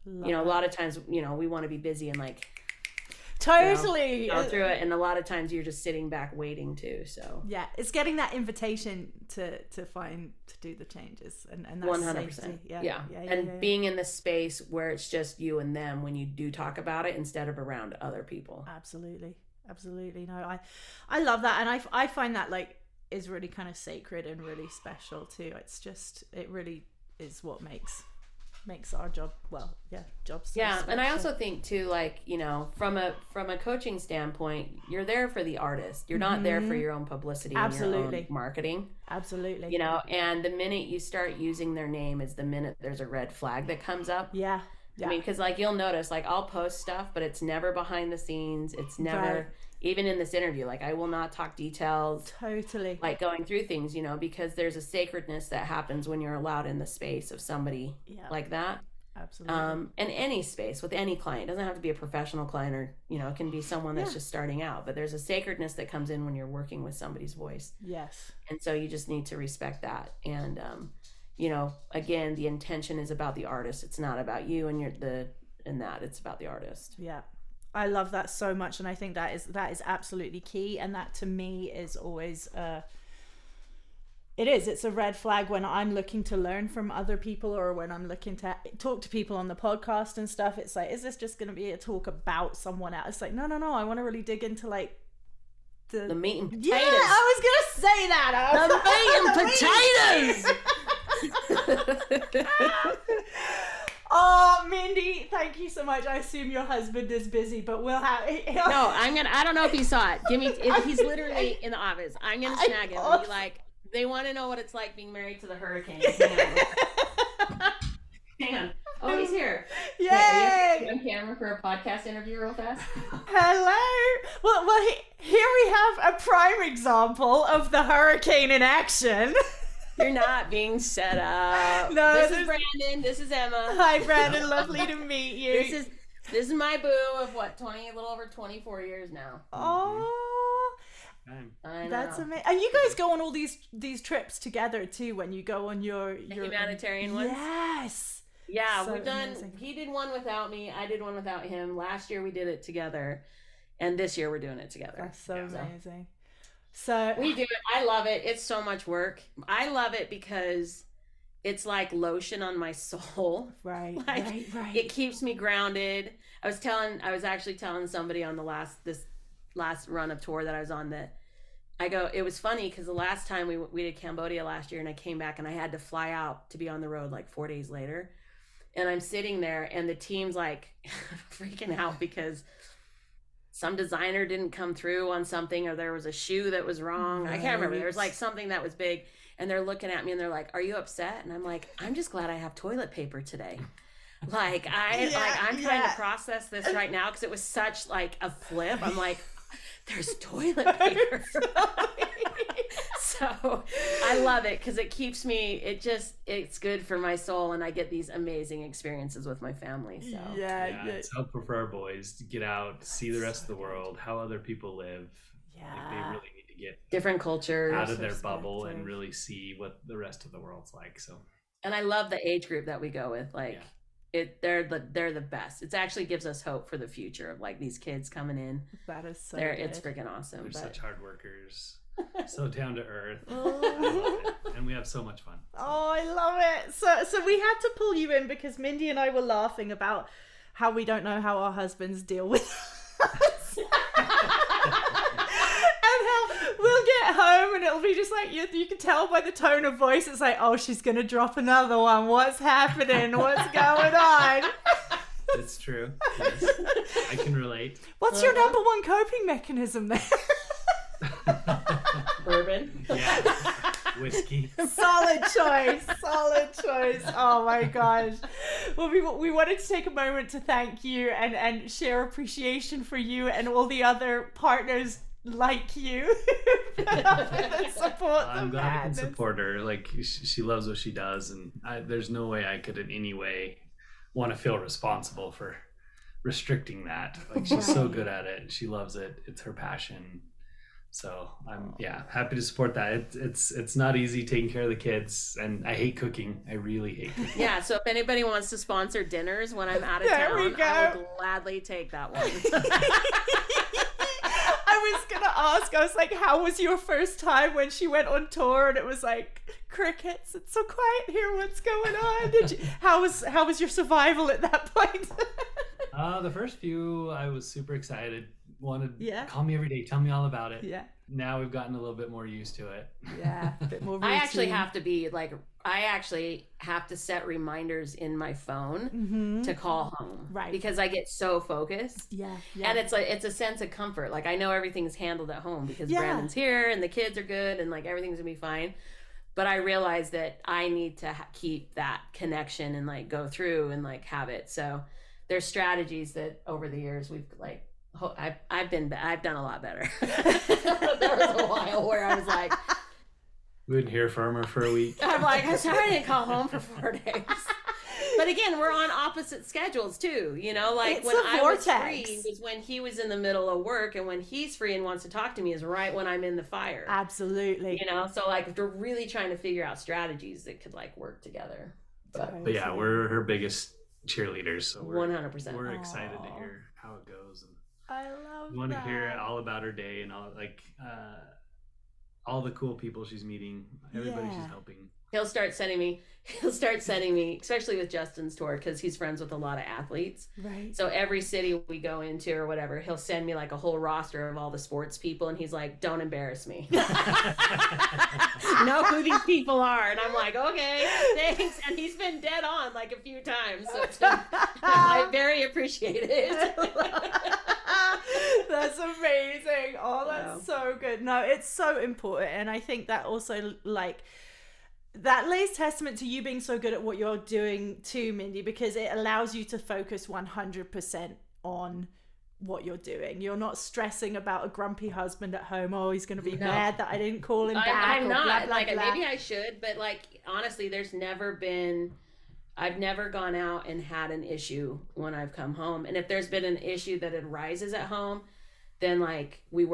you know, a lot of times, you know, we want to be busy and like, totally go through it. And a lot of times you're just sitting back waiting too. So yeah, it's getting that invitation to do the changes, and that's 100%. Yeah. And being in the space where it's just you and them when you do talk about it, instead of around other people. Absolutely. No, I love that, and I find that like is really kind of sacred and really special too. It's just, it really is what makes our job jobs so special. And I also think too, like, you know, from a coaching standpoint, you're there for the artist. You're not there for your own publicity and your own marketing. Absolutely. You know, and the minute you start using their name is the minute there's a red flag that comes up. Yeah. I mean, because like you'll notice, like, I'll post stuff, but it's never behind the scenes. It's never, even in this interview, like, I will not talk details. Totally. Like going through things, you know, because there's a sacredness that happens when you're allowed in the space of somebody like that. Absolutely. And any space with any client. It doesn't have to be a professional client, or, you know, it can be someone that's just starting out, but there's a sacredness that comes in when you're working with somebody's voice. Yes. And so you just need to respect that. And, you know, again, the intention is about the artist. It's not about you and it's about the artist. Yeah. I love that so much. And I think that is absolutely key. And that to me is always, it's a red flag when I'm looking to learn from other people, or when I'm looking to talk to people on the podcast and stuff. It's like, is this just going to be a talk about someone else? It's like, no. I want to really dig into like the meat and potatoes. Yeah, I was going to say that. The meat and potatoes. Oh, Mindy, thank you so much. I assume your husband is busy, but we'll have. No, I don't know if he saw it. He's literally in the office. I'm gonna snag him and be like, they want to know what it's like being married to the hurricane. Hang on. Oh, he's here. Yay! On camera for for a podcast interview real fast? Hello. Well, here we have a prime example of the hurricane in action. You're not being set up. No, this is Brandon. This is Emma. Hi, Brandon. Lovely to meet you. This is my boo of a little over 24 years now. Oh, I know. That's amazing. And you guys go on all these trips together too when you go on your humanitarian ones? Yes. Yeah, so we've done. Amazing. He did one without me. I did one without him. Last year we did it together, and this year we're doing it together. That's so amazing. So we do it. I love it. It's so much work. I love it because it's like lotion on my soul. Right. Right. It keeps me grounded. I was actually telling somebody on this last run of tour that I was on that it was funny because the last time we did Cambodia last year, and I came back and I had to fly out to be on the road like 4 days later. And I'm sitting there and the team's like freaking out because some designer didn't come through on something, or there was a shoe that was wrong. Right. I can't remember. There was like something that was big, and they're looking at me and they're like, "Are you upset?" And I'm like, "I'm just glad I have toilet paper today." I'm trying to process this right now because it was such like a flip. I'm like, there's toilet paper. So I love it because it keeps me, it's good for my soul, and I get these amazing experiences with my family. So yeah, it's helpful for our boys to get out, see the rest of the world, how other people live. Yeah, like they really need to get different cultures out of their bubble and really see what the rest of the world's like. So, and I love the age group that we go with. They're the best. It actually gives us hope for the future of like these kids coming in. That is so good. It's freaking awesome. They're such hard workers. So down to earth. I love it. And we have so much fun. Oh, I love it. So we had to pull you in because Mindy and I were laughing about how we don't know how our husbands deal with us. And how we'll get home and it'll be just like you can tell by the tone of voice, it's like, oh, she's gonna drop another one. What's happening? What's going on? It's true. Yes. I can relate. What's your number one coping mechanism there? Bourbon. Yeah. Whiskey. Solid choice. Oh my gosh. Well, we wanted to take a moment to thank you and share appreciation for you and all the other partners like you. Support I'm glad I can support her. Like she loves what she does, and there's no way I could in any way want to feel responsible for restricting that. Like she's so good at it. She loves it. It's her passion. So I'm happy to support that. It's not easy taking care of the kids, and I hate cooking. I really hate cooking. Yeah, so if anybody wants to sponsor dinners when I'm out of town, I will gladly take that one. I was gonna ask, I was like, how was your first time when she went on tour and it was like crickets, it's so quiet here, what's going on? How was your survival at that point? The first few I was super excited. Call me every day, tell me all about it. Yeah. Now we've gotten a little bit more used to it. Yeah, a bit more routine. I actually have to set reminders in my phone to call home. Right. Because I get so focused. Yeah. And it's a sense of comfort. Like I know everything's handled at home because Brandon's here and the kids are good and like everything's gonna be fine. But I realize that I need to keep that connection and like go through and like have it. So there's strategies that over the years we've like, I've done a lot better. There was a while where I was like, we wouldn't hear from her for a week. I'm like, I'm sorry I didn't call home for 4 days. But again, we're on opposite schedules too, you know, like it's when I vortex. was free was when he was in the middle of work, and when he's free and wants to talk to me is right when I'm in the fire. Absolutely. You know, so like we're really trying to figure out strategies that could like work together. But yeah, we're her biggest cheerleaders, so we're 100%. We're excited to hear how it goes. And I love we want to hear all about her day and all the cool people she's meeting, everybody she's helping. He'll start sending me, especially with Justin's tour, because he's friends with a lot of athletes. Right. So every city we go into or whatever, he'll send me like a whole roster of all the sports people, and he's like, "Don't embarrass me. Know who these people are." And I'm like, "Okay, thanks." And he's been dead on like a few times, so it's been, I very appreciate it. That's amazing. Oh, that's so good. No, it's so important, and I think that also like that lays testament to you being so good at what you're doing too, Mindy, because it allows you to focus 100% on what you're doing. You're not stressing about a grumpy husband at home. Oh, he's going to be mad that I didn't call him back. I'm not. Blah, blah, like, blah. maybe I should, but like, honestly, I've never gone out and had an issue when I've come home. And if there's been an issue that arises at home, then like we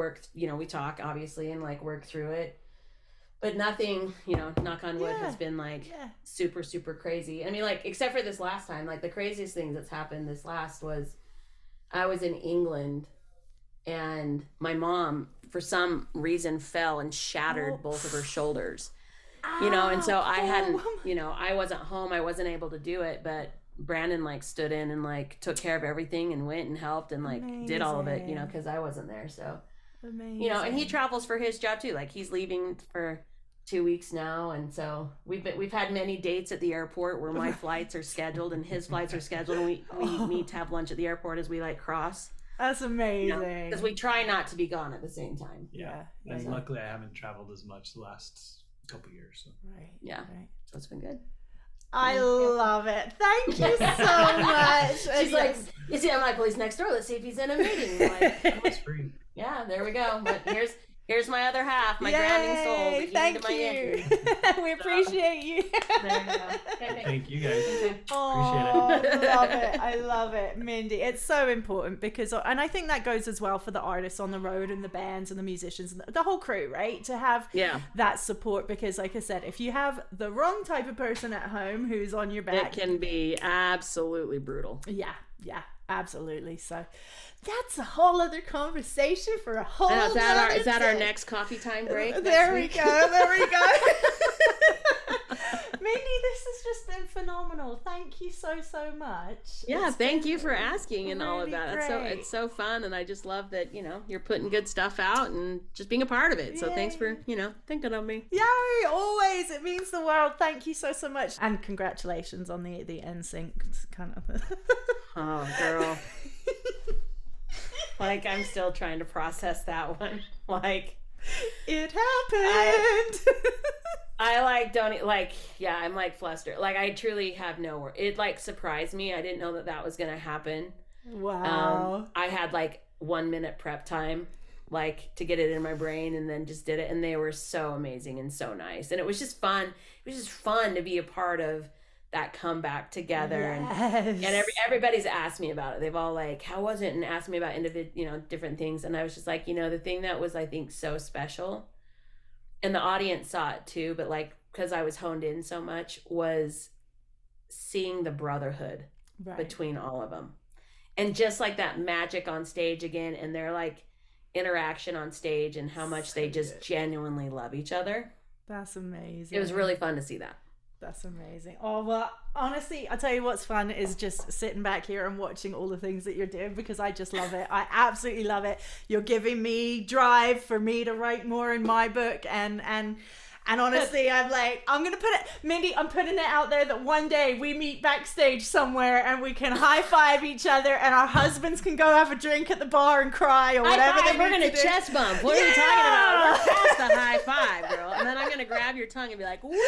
talk obviously and like work through it. But nothing, knock on wood, has been like super, super crazy. I mean, like, except for this last time, like the craziest thing that's happened this last was I was in England and my mom, for some reason, fell and shattered both of her shoulders. And so I hadn't, I wasn't home. I wasn't able to do it, but Brandon like stood in and like took care of everything and went and helped and like did all of it, because I wasn't there. So, and he travels for his job too. Like he's leaving for 2 weeks now. And so we've had many dates at the airport where my flights are scheduled and his flights are scheduled. And we meet to have lunch at the airport as we like cross. That's amazing. Because we try not to be gone at the same time. Yeah. And luckily I haven't traveled as much the last couple years. So. Right. Yeah. Right. So it's been good. I love it. Thank you so much. She's like, I'm like, well, he's next door. Let's see if he's in a meeting. Like, it's free. Yeah, there we go. But here's my other half, my grounding soul. Thank you. We appreciate you. There you go. Thank you guys. Oh, Appreciate it. I love it, Mindy. It's so important because, and I think that goes as well for the artists on the road and the bands and the musicians and the whole crew, right? To have that support, because like I said, if you have the wrong type of person at home who's on your back, it can be absolutely brutal. Yeah, absolutely. So that's a whole other conversation for a whole is that our next coffee time break? There we go. Mindy, this has just been phenomenal. Thank you so much. Yeah, thank you for asking and all of that. It's so fun, and I just love that you're putting good stuff out and just being a part of it. So thanks for thinking of me. Yay! Always, it means the world. Thank you so much, and congratulations on the NSYNC kind of. Oh, girl. Like, I'm still trying to process that one. Like, it happened. I'm like flustered. Like, I truly have no word. It like surprised me. I didn't know that was going to happen. Wow. I had like 1 minute prep time, like to get it in my brain, and then just did it. And they were so amazing and so nice. And it was just fun. It was just fun to be a part of that comeback together. Yes. And everybody's asked me about it. They've all like, how was it? And asked me about different things. And I was just like, the thing that was, I think, so special, and the audience saw it too, but like, because I was honed in so much, was seeing the brotherhood between all of them. And just like that magic on stage again, and their like interaction on stage, and how much they just genuinely love each other. That's amazing. It was really fun to see that. That's amazing. Oh, well, honestly, I'll tell you what's fun is just sitting back here and watching all the things that you're doing, because I just love it. I absolutely love it. You're giving me drive for me to write more in my book. And honestly, I'm like, I'm going to put it, Mindy, I'm putting it out there that one day we meet backstage somewhere and we can high five each other, and our husbands can go have a drink at the bar and cry or whatever. We're going to chest bump. What are you talking about? We're past the high five, girl. And then I'm going to grab your tongue and be like, what?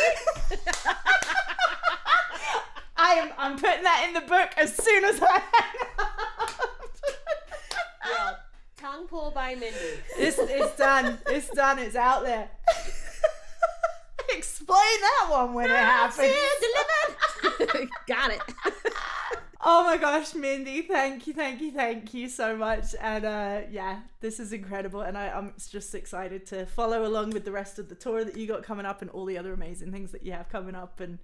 I'm putting that in the book as soon as I hang up. Well, tongue pull by Mindy. It's done. It's done. It's out there. Explain that one when it happens. Delivered. Got it. Oh my gosh, Mindy, thank you so much. And this is incredible, and I'm just excited to follow along with the rest of the tour that you got coming up and all the other amazing things that you have coming up, and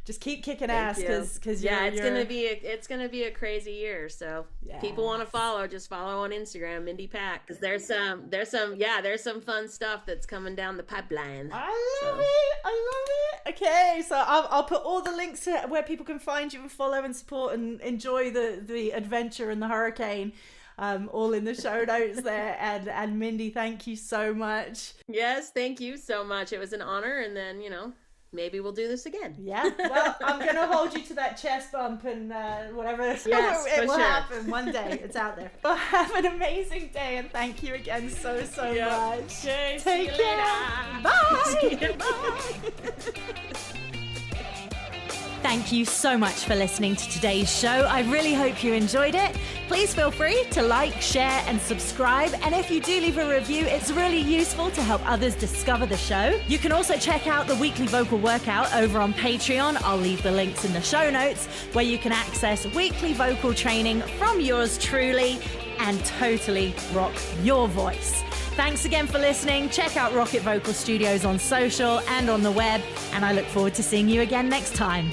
just keep kicking ass, because it's gonna be a crazy year. So people want to follow, just follow on Instagram, Mindy Pack, because there's some fun stuff that's coming down the pipeline. I love it. Okay, so I'll put all the links to where people can find you and follow and support and enjoy the adventure and the hurricane, all in the show notes there. And Mindy, thank you so much. Yes, thank you so much. It was an honor, and then maybe we'll do this again. Yeah. Well, I'm going to hold you to that chest bump and whatever. Yes, it will happen one day. It's out there. Well, have an amazing day, and thank you again so much. Okay, take care. Bye. Bye. Thank you so much for listening to today's show. I really hope you enjoyed it. Please feel free to like, share, and subscribe. And if you do leave a review, it's really useful to help others discover the show. You can also check out the weekly vocal workout over on Patreon. I'll leave the links in the show notes, where you can access weekly vocal training from yours truly and totally rock your voice. Thanks again for listening. Check out Rocket Vocal Studios on social and on the web, and I look forward to seeing you again next time.